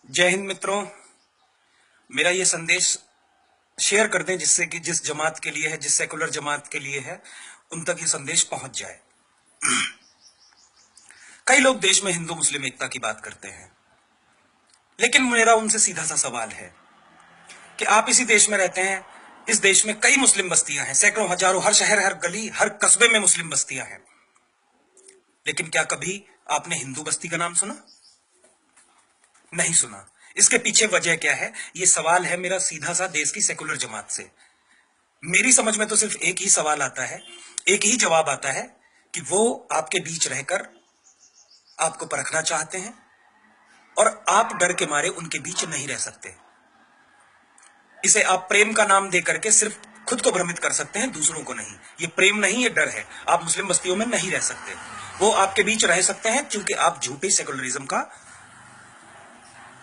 जय हिंद मित्रों। मेरा ये संदेश शेयर कर दें जिससे कि जिस जमात के लिए है, जिस सेकुलर जमात के लिए है, उन तक ये संदेश पहुंच जाए। कई लोग देश में हिंदू मुस्लिम एकता की बात करते हैं, लेकिन मेरा उनसे सीधा सा सवाल है कि आप इसी देश में रहते हैं। इस देश में कई मुस्लिम बस्तियां हैं, सैकड़ों हजारों, हर शहर, हर गली, हर कस्बे में मुस्लिम बस्तियां हैं, लेकिन क्या कभी आपने हिंदू बस्ती का नाम सुना? नहीं सुना। इसके पीछे वजह क्या है? ये सवाल है मेरा सीधा सा देश की सेकुलर जमात से। मेरी समझ में तो सिर्फ एक ही सवाल आता है, एक ही जवाब आता है कि वो आपके बीच रहकर आपको परखना चाहते हैं और आप डर के मारे उनके बीच नहीं रह सकते। इसे आप प्रेम का नाम देकर के सिर्फ खुद को भ्रमित कर सकते हैं, दूसरों को नहीं। ये प्रेम नहीं, ये डर है। आप मुस्लिम बस्तियों में नहीं रह सकते। वो आपके बीच रह सकते हैं क्योंकि आप झूठे सेकुलरिज्म का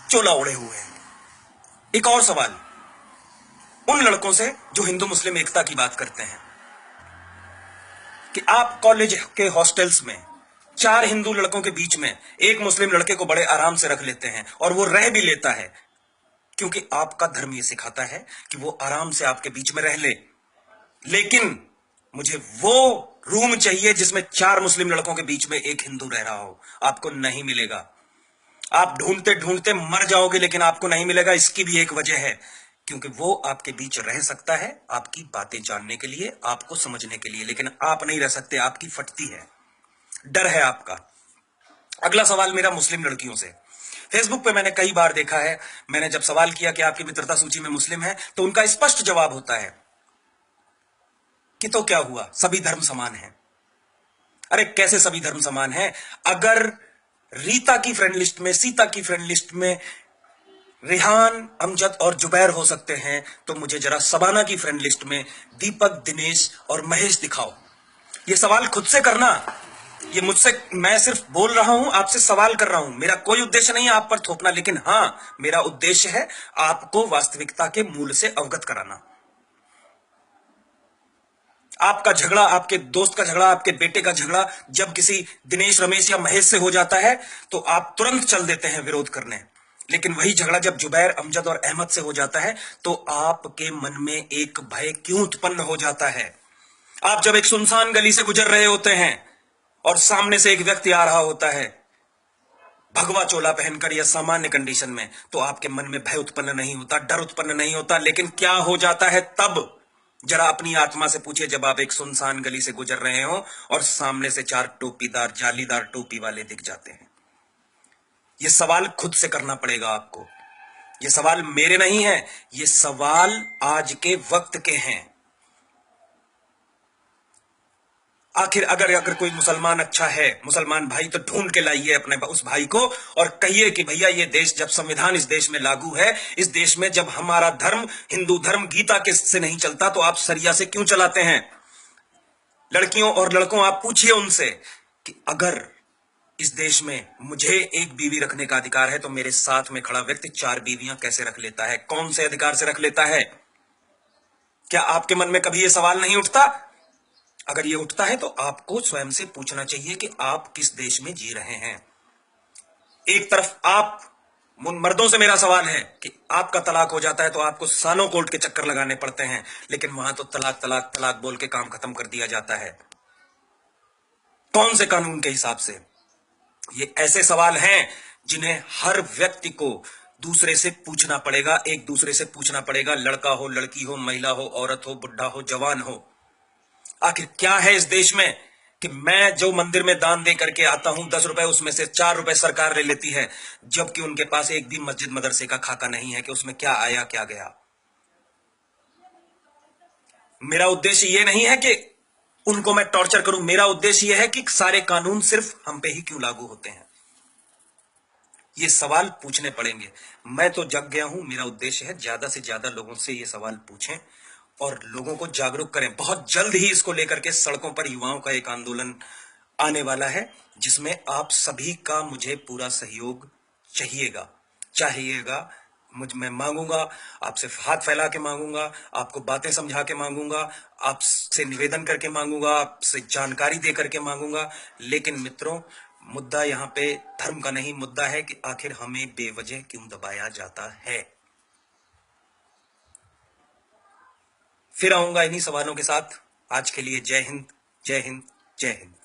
चोला ओढ़े हुए हैं। एक और सवाल उन लड़कों से जो हिंदू मुस्लिम एकता की बात करते हैं कि आप कॉलेज के हॉस्टल्स में 4 हिंदू लड़कों के बीच में एक मुस्लिम लड़के को बड़े आराम से रख लेते हैं, और वो रह भी लेता है क्योंकि आपका धर्म ये सिखाता है कि वो आराम से आपके बीच में रह ले। लेकिन मुझे वो रूम चाहिए जिसमें 4 मुस्लिम लड़कों के बीच में एक हिंदू रह रहा हो। आपको नहीं मिलेगा। आप ढूंढते ढूंढते मर जाओगे, लेकिन आपको नहीं मिलेगा। इसकी भी एक वजह है, क्योंकि वो आपके बीच रह सकता है आपकी बातें जानने के लिए, आपको समझने के लिए, लेकिन आप नहीं रह सकते। आपकी फटती है, डर है आपका। अगला सवाल मेरा मुस्लिम लड़कियों से। फेसबुक पे मैंने कई बार देखा है, मैंने जब सवाल किया कि आपकी मित्रता सूची में मुस्लिम है, तो उनका स्पष्ट जवाब होता है कि तो क्या हुआ, सभी धर्म समान हैं। अरे कैसे सभी धर्म समान हैं? अगर रीता की फ्रेंड लिस्ट में, सीता की फ्रेंड लिस्ट में रेहान, अमजद और जुबैर हो सकते हैं, तो मुझे जरा सबाना की फ्रेंड लिस्ट में दीपक, दिनेश और महेश दिखाओ। ये सवाल खुद से करना। ये मुझसे, मैं सिर्फ बोल रहा हूं, आपसे सवाल कर रहा हूं। मेरा कोई उद्देश्य नहीं है आप पर थोपना, लेकिन हां, मेरा उद्देश्य है आपको वास्तविकता के मूल से अवगत कराना। आपका झगड़ा, आपके दोस्त का झगड़ा, आपके बेटे का झगड़ा जब किसी दिनेश, रमेश या महेश से हो जाता है, तो आप तुरंत चल देते हैं विरोध करने। लेकिन वही झगड़ा जब जुबैर, अमजद और अहमद से हो जाता है, तो आपके मन में एक भय क्यों उत्पन्न हो जाता है? आप जब एक सुनसान गली से गुजर रहे होते हैं और सामने से एक व्यक्ति आ रहा होता है भगवा चोला पहनकर या सामान्य कंडीशन में, तो आपके मन में भय उत्पन्न नहीं होता, डर उत्पन्न नहीं होता। लेकिन क्या हो जाता है तब? जरा अपनी आत्मा से पूछिए, जब आप एक सुनसान गली से गुजर रहे हो और सामने से 4 टोपीदार, जालीदार टोपी वाले दिख जाते हैं। यह सवाल खुद से करना पड़ेगा आपको। ये सवाल मेरे नहीं है, ये सवाल आज के वक्त के हैं। आखिर अगर कोई मुसलमान अच्छा है, मुसलमान भाई, तो ढूंढ के लाइए अपने उस भाई को और कहिए कि भैया, ये देश, जब संविधान इस देश में लागू है, इस देश में जब हमारा धर्म, हिंदू धर्म, गीता के से नहीं चलता, तो आप सरिया से क्यों चलाते हैं? लड़कियों और लड़कों, आप पूछिए उनसे कि अगर इस देश में मुझे एक बीवी रखने का अधिकार है, तो मेरे साथ में खड़ा व्यक्ति 4 बीवियां कैसे रख लेता है? कौन से अधिकार से रख लेता है? क्या आपके मन में कभी यह सवाल नहीं उठता? अगर ये उठता है तो आपको स्वयं से पूछना चाहिए कि आप किस देश में जी रहे हैं। एक तरफ आप, उन मर्दों से मेरा सवाल है कि आपका तलाक हो जाता है तो आपको सालों कोर्ट के चक्कर लगाने पड़ते हैं, लेकिन वहां तो तलाक तलाक तलाक बोल के काम खत्म कर दिया जाता है। कौन से कानून के हिसाब से? ये ऐसे सवाल हैं जिन्हें हर व्यक्ति को दूसरे से पूछना पड़ेगा, एक दूसरे से पूछना पड़ेगा। लड़का हो, लड़की हो, महिला हो, औरत हो, बुढ़ा हो, जवान हो। आखिर क्या है इस देश में कि मैं जो मंदिर में दान दे करके आता हूं 10 रुपए, उसमें से 4 रुपए सरकार ले लेती है, जबकि उनके पास एक भी मस्जिद मदरसे का खाका नहीं है कि उसमें क्या आया क्या गया। मेरा उद्देश्य यह नहीं है कि उनको मैं टॉर्चर करूं, मेरा उद्देश्य यह है कि सारे कानून सिर्फ हम पे ही क्यों लागू होते हैं। ये सवाल पूछने पड़ेंगे। मैं तो जग गया हूं। मेरा उद्देश्य है ज्यादा से ज्यादा लोगों से ये सवाल पूछें और लोगों को जागरूक करें। बहुत जल्द ही इसको लेकर के सड़कों पर युवाओं का एक आंदोलन आने वाला है, जिसमें आप सभी का मुझे पूरा सहयोग चाहिएगा। मैं मांगूंगा, आपसे हाथ फैला के मांगूंगा, आपको बातें समझा के मांगूंगा, आपसे निवेदन करके मांगूंगा, आपसे जानकारी दे करके मांगूंगा। लेकिन मित्रों, मुद्दा यहाँ पे धर्म का नहीं, मुद्दा है कि आखिर हमें बेवजह क्यों दबाया जाता है। फिर आऊंगा इन्हीं सवालों के साथ। आज के लिए जय हिंद, जय हिंद, जय हिंद।